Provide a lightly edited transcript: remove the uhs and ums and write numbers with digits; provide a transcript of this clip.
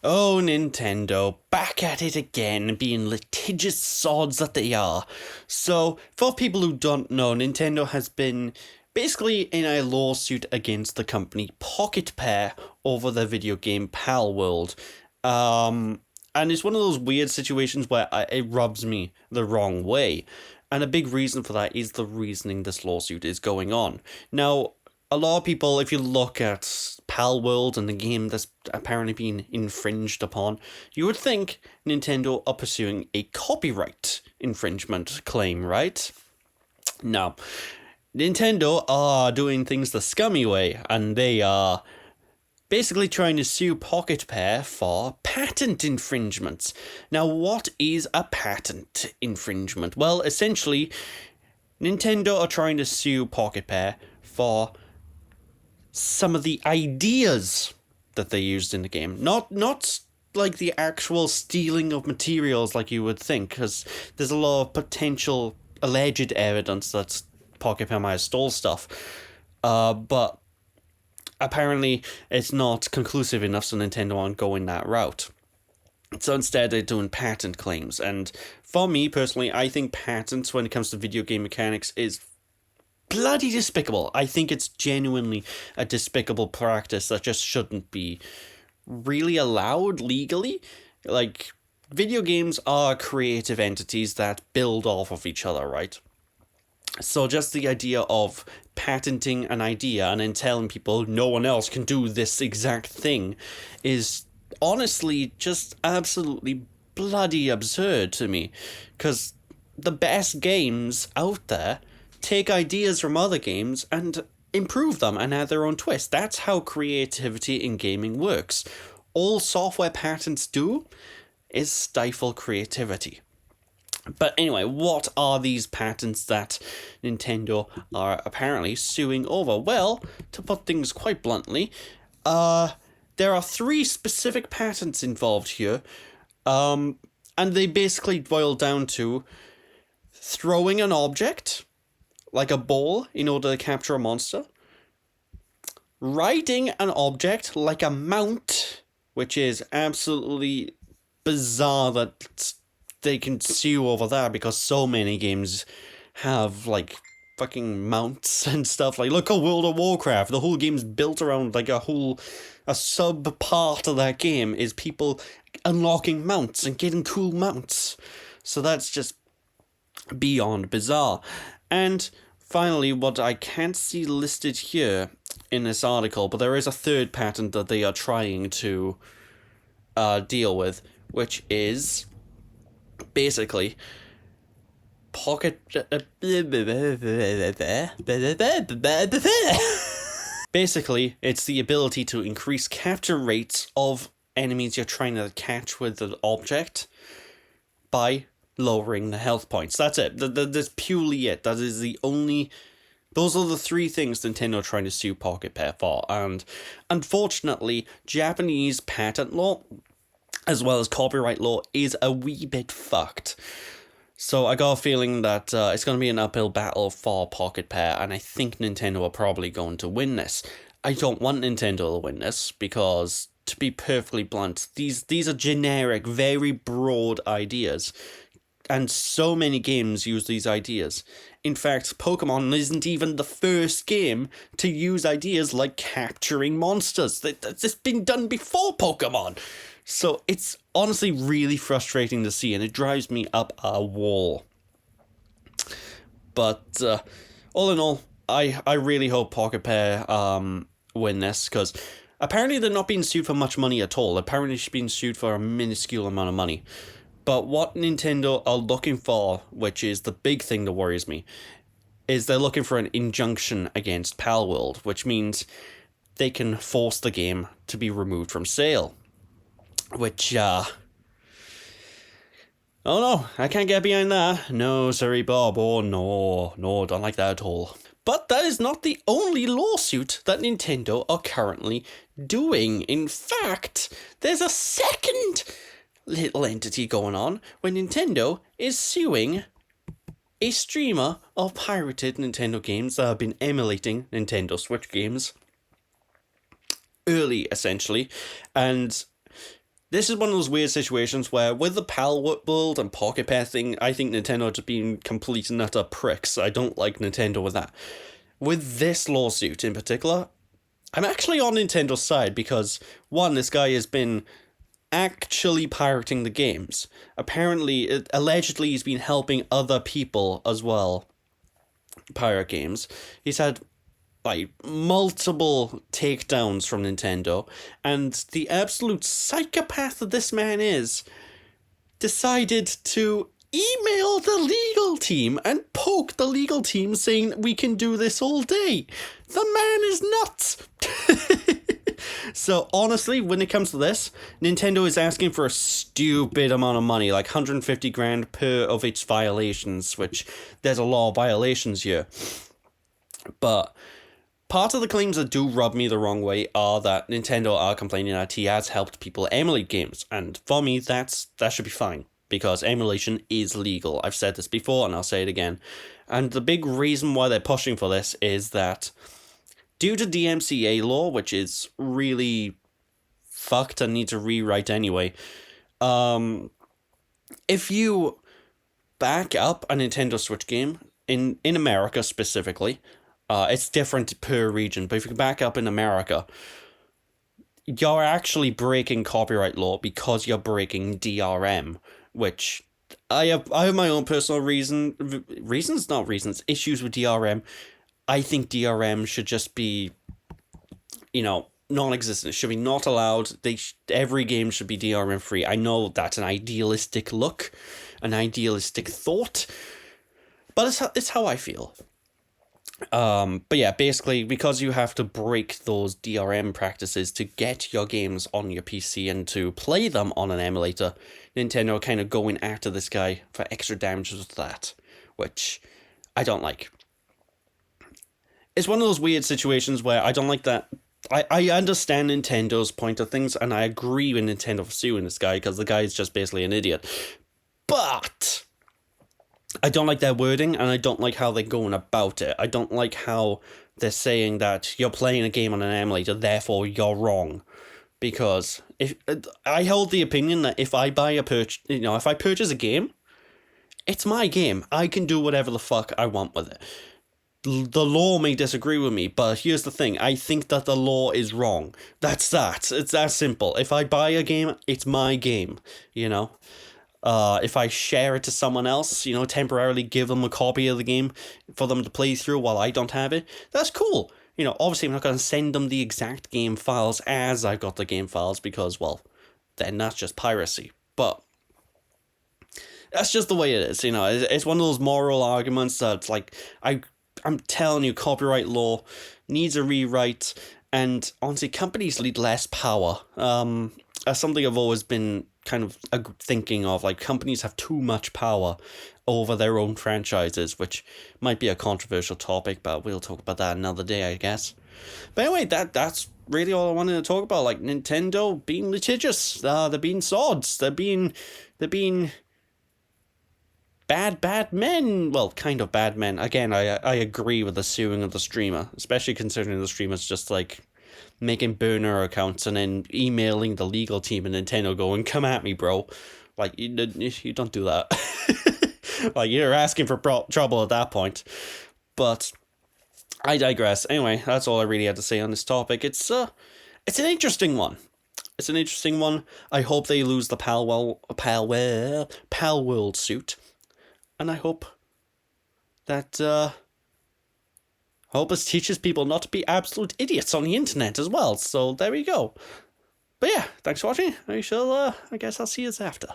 Oh, Nintendo, back at it again, being litigious sods that they are. So, for people who don't know, Nintendo has been basically in a lawsuit against the company PocketPair over their video game Palworld. And it's one of those weird situations where it rubs me the wrong way. And a big reason for that is the reasoning this lawsuit is going on. Now, a lot of people, if you look at Palworld and the game that's apparently been infringed upon, you would think Nintendo are pursuing a copyright infringement claim, right? No. Nintendo are doing things the scummy way, and they are basically trying to sue PocketPair for patent infringements. Now, what is a patent infringement? Well, essentially, Nintendo are trying to sue PocketPair for some of the ideas that they used in the game. Not like the actual stealing of materials like you would think, because there's a lot of potential alleged evidence that PocketPair might have stole stuff. But apparently it's not conclusive enough, so Nintendo aren't going that route. So instead they're doing patent claims. And for me personally, I think patents when it comes to video game mechanics is bloody despicable. I think it's genuinely a despicable practice that just shouldn't be really allowed legally. Like, video games are creative entities that build off of each other, right? So just the idea of patenting an idea and then telling people no one else can do this exact thing is honestly just absolutely bloody absurd to me. Because the best games out there take ideas from other games and improve them and add their own twist. That's how creativity in gaming works. All software patents do is stifle creativity. But anyway, what are these patents that Nintendo are apparently suing over? Well, to put things quite bluntly, there are 3 specific patents involved here, and they basically boil down to throwing an object, like a ball, in order to capture a monster, riding an object like a mount, which is absolutely bizarre that they can sue over that because so many games have like fucking mounts and stuff. Like, look at World of Warcraft. The whole game's built around like a sub part of that game is people unlocking mounts and getting cool mounts. So that's just beyond bizarre. And finally, what I can't see listed here in this article, but there is a 3rd patent that they are trying to deal with, which is basically basically it's the ability to increase capture rates of enemies you're trying to catch with an object by lowering the health points. That's it. That's purely it. That is the only... Those are the 3 things Nintendo are trying to sue PocketPair for. And unfortunately, Japanese patent law, as well as copyright law, is a wee bit fucked. So I got a feeling that it's going to be an uphill battle for PocketPair, and I think Nintendo are probably going to win this. I don't want Nintendo to win this, because, to be perfectly blunt, these are generic, very broad ideas. And so many games use these ideas. In fact, Pokemon isn't even the first game to use ideas like capturing monsters. That's been done before Pokemon. So it's honestly really frustrating to see, and it drives me up a wall. But all in all, I really hope PocketPair win this, because apparently they're not being sued for much money at all. Apparently she's being sued for a minuscule amount of money. But what Nintendo are looking for, which is the big thing that worries me, is they're looking for an injunction against Palworld, which means they can force the game to be removed from sale. Which, oh no, I can't get behind that. No, sorry, Bob. Oh, no, don't like that at all. But that is not the only lawsuit that Nintendo are currently doing. In fact, there's a second little entity going on where Nintendo is suing a streamer of pirated Nintendo games that have been emulating Nintendo Switch games early, essentially. And this is one of those weird situations where, with the Palworld and PocketPair thing, I think Nintendo are just being complete and utter pricks. I don't like Nintendo with that. With this lawsuit in particular, I'm actually on Nintendo's side because, one, this guy has been actually pirating the games. Apparently, allegedly, he's been helping other people as well pirate games. He's had like multiple takedowns from Nintendo, and the absolute psychopath that this man is decided to email the legal team and poke the legal team saying we can do this all day. The man is nuts. So honestly, when it comes to this, Nintendo is asking for a stupid amount of money, like 150 grand per of its violations, which there's a lot of violations here. But part of the claims that do rub me the wrong way are that Nintendo are complaining that he has helped people emulate games, and for me, that should be fine, because emulation is legal. I've said this before, and I'll say it again. And the big reason why they're pushing for this is that due to DMCA law, which is really fucked and needs a rewrite anyway, if you back up a Nintendo Switch game, in America specifically, it's different per region, but if you back up in America, you're actually breaking copyright law because you're breaking DRM, which I have my own personal issues with DRM. I think DRM should just be, non-existent. It should be not allowed. Every game should be DRM free. I know that's an idealistic look, an idealistic thought, but it's how I feel. But yeah, basically, because you have to break those DRM practices to get your games on your PC and to play them on an emulator, Nintendo are kind of going after this guy for extra damages with that, which I don't like. It's one of those weird situations where I don't like that. I understand Nintendo's point of things, and I agree with Nintendo for suing this guy, because the guy is just basically an idiot. But I don't like their wording, and I don't like how they're going about it. I don't like how they're saying that you're playing a game on an emulator, therefore you're wrong. Because if I hold the opinion that if I if I purchase a game, it's my game. I can do whatever the fuck I want with it. The law may disagree with me, but here's the thing. I think that the law is wrong. That's that. It's that simple. If I buy a game, it's my game, If I share it to someone else, temporarily give them a copy of the game for them to play through while I don't have it, that's cool. Obviously I'm not going to send them the exact game files as I've got the game files because, well, then that's just piracy. But that's just the way it is, It's one of those moral arguments that's like, I'm telling you, copyright law needs a rewrite, and honestly, companies need less power. That's something I've always been kind of thinking of, like, companies have too much power over their own franchises, which might be a controversial topic, but we'll talk about that another day, I guess. But anyway, that's really all I wanted to talk about. Like, Nintendo being litigious, they're being sods, they're being bad men. Well, kind of bad men. Again, I agree with the suing of the streamer, especially considering the streamer's just like making burner accounts and then emailing the legal team and Nintendo going, come at me, bro. Like, you don't do that. Like, you're asking for trouble at that point. But I digress. Anyway, that's all I really had to say on this topic. It's an interesting one. It's an interesting one. I hope they lose the Palworld suit. And I hope that, this teaches people not to be absolute idiots on the internet as well. So there we go. But yeah, thanks for watching. I guess I'll see you after.